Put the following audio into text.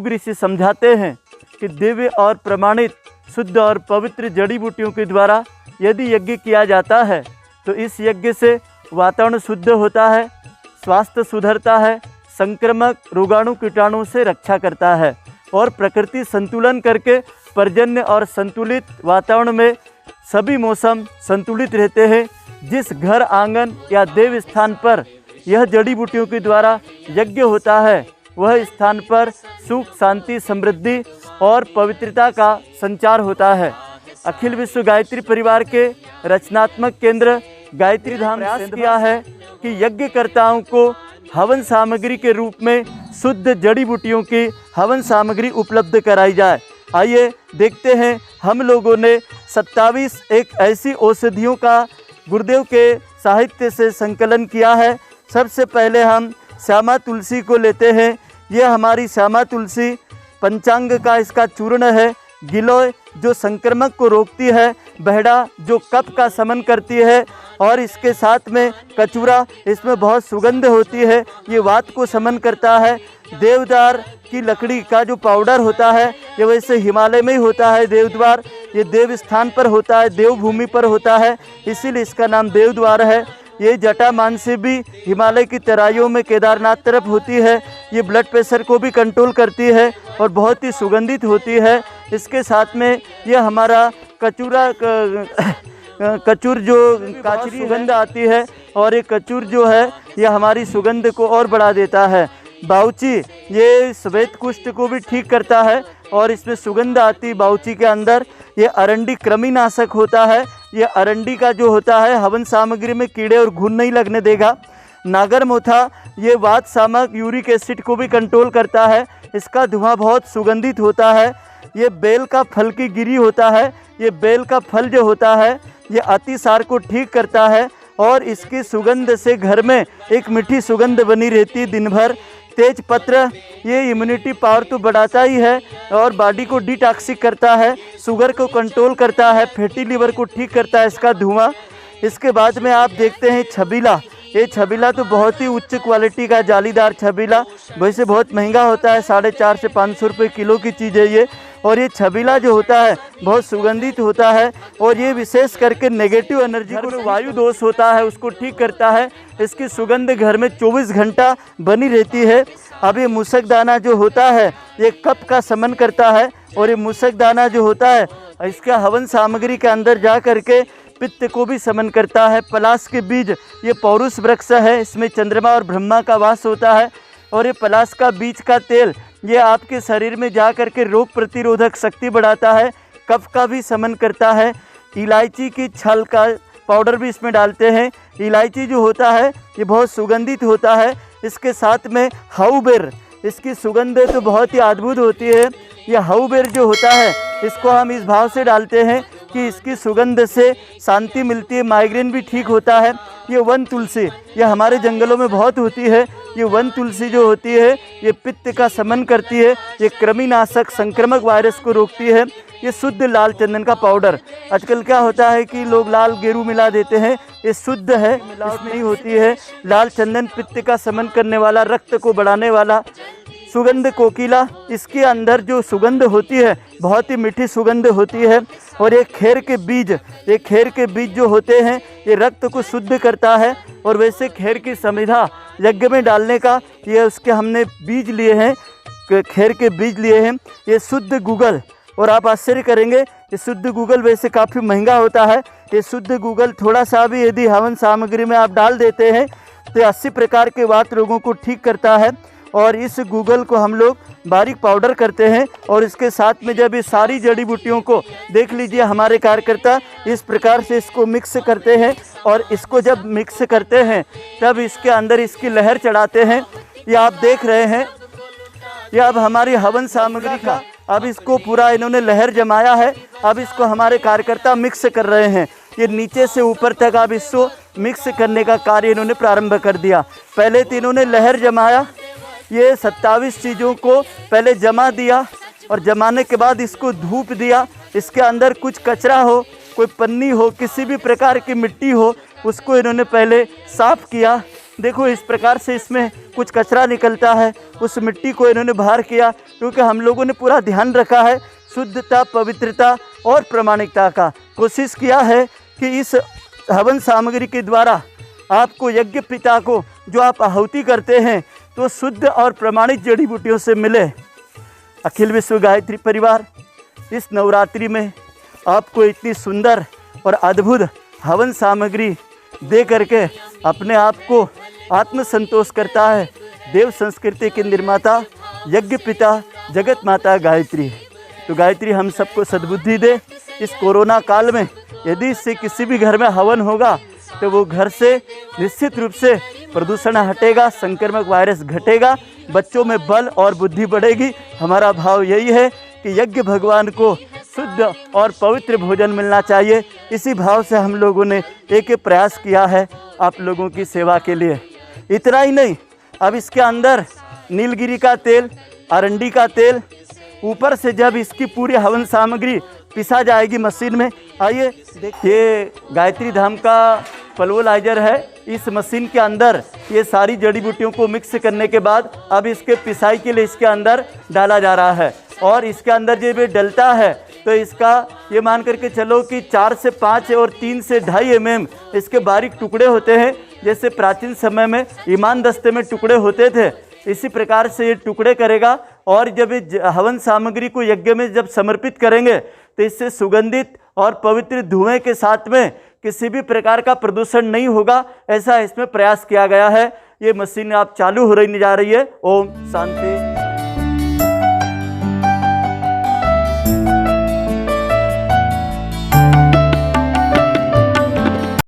युग ऋषि समझाते हैं कि दिव्य और प्रमाणित शुद्ध और पवित्र जड़ी बूटियों के द्वारा यदि यज्ञ किया जाता है तो इस यज्ञ से वातावरण शुद्ध होता है, स्वास्थ्य सुधरता है, संक्रामक रोगाणु कीटाणु से रक्षा करता है और प्रकृति संतुलन करके पर्जन्य और संतुलित वातावरण में सभी मौसम संतुलित रहते हैं। जिस घर आंगन या देव स्थान पर यह जड़ी बूटियों के द्वारा यज्ञ होता है वह स्थान पर सुख, शांति, समृद्धि और पवित्रता का संचार होता है। अखिल विश्व गायत्री परिवार के रचनात्मक केंद्र गायत्री धाम प्रयास किया है कि यज्ञकर्ताओं को हवन सामग्री के रूप में शुद्ध जड़ी बूटियों की हवन सामग्री उपलब्ध कराई जाए। आइए देखते हैं, हम लोगों ने 27 एक ऐसी औषधियों का गुरुदेव के साहित्य से संकलन किया है। सबसे पहले हम श्यामा तुलसी को लेते हैं। यह हमारी श्यामा तुलसी पंचांग का इसका चूर्ण है। गिलोय जो संक्रमक को रोकती है, बहड़ा जो कफ का शमन करती है और इसके साथ में कचूरा, इसमें बहुत सुगंध होती है, ये वात को शमन करता है। देवदार की लकड़ी का जो पाउडर होता है ये वैसे हिमालय में ही होता है। देवद्वार ये देव स्थान पर होता है, देवभूमि पर होता है, इसीलिए इसका नाम देवद्वार है। ये जटा मानसी भी हिमालय की तराइयों में केदारनाथ तरफ होती है। ये ब्लड प्रेशर को भी कंट्रोल करती है और बहुत ही सुगंधित होती है। इसके साथ में यह हमारा कचूरा कचूर जो काचरी सुगंध आती है और ये कचूर जो है यह हमारी सुगंध को और बढ़ा देता है। बाउची ये श्वेत कुष्ठ को भी ठीक करता है और इसमें सुगंध आती बाउची के अंदर। ये अरंडी कृमिनाशक होता है। ये अरंडी का जो होता है हवन सामग्री में कीड़े और घुन नहीं लगने देगा। नागरमोथा ये वात शामक यूरिक एसिड को भी कंट्रोल करता है। इसका धुआं बहुत सुगंधित होता है। ये बेल का फल की गिरी होता है। ये बेल का फल जो होता है ये अतिसार को ठीक करता है और इसकी सुगंध से घर में एक मीठी सुगंध बनी रहती है दिन भर। तेज पत्र ये इम्यूनिटी पावर तो बढ़ाता ही है और बॉडी को डिटॉक्सिक करता है, शुगर को कंट्रोल करता है, फैटी लीवर को ठीक करता है इसका धुआं। इसके बाद में आप देखते हैं छबीला। ये छबीला तो बहुत ही उच्च क्वालिटी का जालीदार छबीला, वैसे बहुत महंगा होता है, 450 से 500 रुपये किलो की चीज़ है ये। और ये छबीला जो होता है बहुत सुगंधित होता है और ये विशेष करके नेगेटिव एनर्जी को, वायु दोष होता है उसको ठीक करता है। इसकी सुगंध घर में 24 घंटा बनी रहती है। अब ये मूसक दाना जो होता है ये कफ का शमन करता है और ये मूसक दाना जो होता है इसका हवन सामग्री के अंदर जा करके पित्त को भी शमन करता है। पलाश के बीज ये पौरुष वृक्ष है, इसमें चंद्रमा और ब्रह्मा का वास होता है और ये पलाश का बीज का तेल ये आपके शरीर में जा कर के रोग प्रतिरोधक शक्ति बढ़ाता है, कफ का भी शमन करता है। इलायची की छाल का पाउडर भी इसमें डालते हैं। इलायची जो होता है ये बहुत सुगंधित होता है। इसके साथ में हाउबेर, इसकी सुगंध तो बहुत ही अद्भुत होती है। ये हाउबेर जो होता है इसको हम इस भाव से डालते हैं कि इसकी सुगंध से शांति मिलती है, माइग्रेन भी ठीक होता है। ये वन तुलसी ये हमारे जंगलों में बहुत होती है। ये वन तुलसी जो होती है ये पित्त का शमन करती है, ये कृमिनाशक संक्रामक वायरस को रोकती है। ये शुद्ध लाल चंदन का पाउडर, आजकल क्या होता है कि लोग लाल गेरू मिला देते हैं, ये शुद्ध है, मिलावट नहीं होती है। लाल चंदन पित्त का शमन करने वाला, रक्त को बढ़ाने वाला। सुगंध कोकिला, इसके अंदर जो सुगंध होती है बहुत ही मीठी सुगंध होती है। और ये खेर के बीज, ये खेर के बीज जो होते हैं ये रक्त को शुद्ध करता है। और वैसे खेर की समिधा यज्ञ में डालने का ये उसके हमने बीज लिए हैं, खेर के बीज लिए हैं। ये शुद्ध गूगल, और आप आश्चर्य करेंगे ये शुद्ध गूगल वैसे काफ़ी महंगा होता है। ये शुद्ध गूगल थोड़ा सा भी यदि हवन सामग्री में आप डाल देते हैं तो 80 प्रकार के वात रोगों को ठीक करता है। और इस गूगल को हम लोग बारीक पाउडर करते हैं और इसके साथ में जब ये सारी जड़ी बूटियों को देख लीजिए, हमारे कार्यकर्ता इस प्रकार से इसको मिक्स करते हैं और इसको जब मिक्स करते हैं तब इसके अंदर इसकी लहर चढ़ाते हैं। ये आप देख रहे हैं, ये अब हमारी हवन सामग्री का अब इसको पूरा इन्होंने लहर जमाया है। अब इसको हमारे कार्यकर्ता मिक्स कर रहे हैं। ये नीचे से ऊपर तक अब इसको मिक्स करने का कार्य इन्होंने प्रारंभ कर दिया। पहले तो इन्होंने लहर जमाया, ये 27 चीज़ों को पहले जमा दिया और जमाने के बाद इसको धूप दिया। इसके अंदर कुछ कचरा हो, कोई पन्नी हो, किसी भी प्रकार की मिट्टी हो, उसको इन्होंने पहले साफ़ किया। देखो इस प्रकार से इसमें कुछ कचरा निकलता है, उस मिट्टी को इन्होंने बाहर किया, क्योंकि हम लोगों ने पूरा ध्यान रखा है शुद्धता, पवित्रता और प्रामाणिकता का। कोशिश किया है कि इस हवन सामग्री के द्वारा आपको यज्ञ पिता को जो आप आहुति करते हैं तो शुद्ध और प्रमाणित जड़ी बूटियों से मिले। अखिल विश्व गायत्री परिवार इस नवरात्रि में आपको इतनी सुंदर और अद्भुत हवन सामग्री दे करके अपने आप को आत्मसंतोष करता है। देव संस्कृति के निर्माता यज्ञ पिता जगत माता गायत्री। तो गायत्री हम सबको सद्बुद्धि दे। इस कोरोना काल में यदि इससे किसी भी घर में हवन होगा तो वो घर से निश्चित रूप से प्रदूषण हटेगा, संक्रमक वायरस घटेगा, बच्चों में बल और बुद्धि बढ़ेगी। हमारा भाव यही है कि यज्ञ भगवान को शुद्ध और पवित्र भोजन मिलना चाहिए। इसी भाव से हम लोगों ने एक प्रयास किया है आप लोगों की सेवा के लिए। इतना ही नहीं, अब इसके अंदर नीलगिरी का तेल, अरंडी का तेल, ऊपर से जब इसकी पूरी हवन सामग्री पिसा जाएगी मशीन में। आइए देखिए, गायत्री धाम का पल्वलाइजर है। इस मशीन के अंदर ये सारी जड़ी बूटियों को मिक्स करने के बाद अब इसके पिसाई के लिए इसके अंदर डाला जा रहा है। और इसके अंदर जब ये डलता है तो इसका ये मान करके चलो कि 4 से 5 और 3 से 2.5 mm इसके बारीक टुकड़े होते हैं। जैसे प्राचीन समय में ईमान दस्ते में टुकड़े होते थे, इसी प्रकार से ये टुकड़े करेगा। और जब ये हवन सामग्री को यज्ञ में जब समर्पित करेंगे तो इससे सुगंधित और पवित्र धुएं के साथ में किसी भी प्रकार का प्रदूषण नहीं होगा, ऐसा इसमें प्रयास किया गया है। ये मशीन आप चालू हो रही जा रही है। ओम शांति।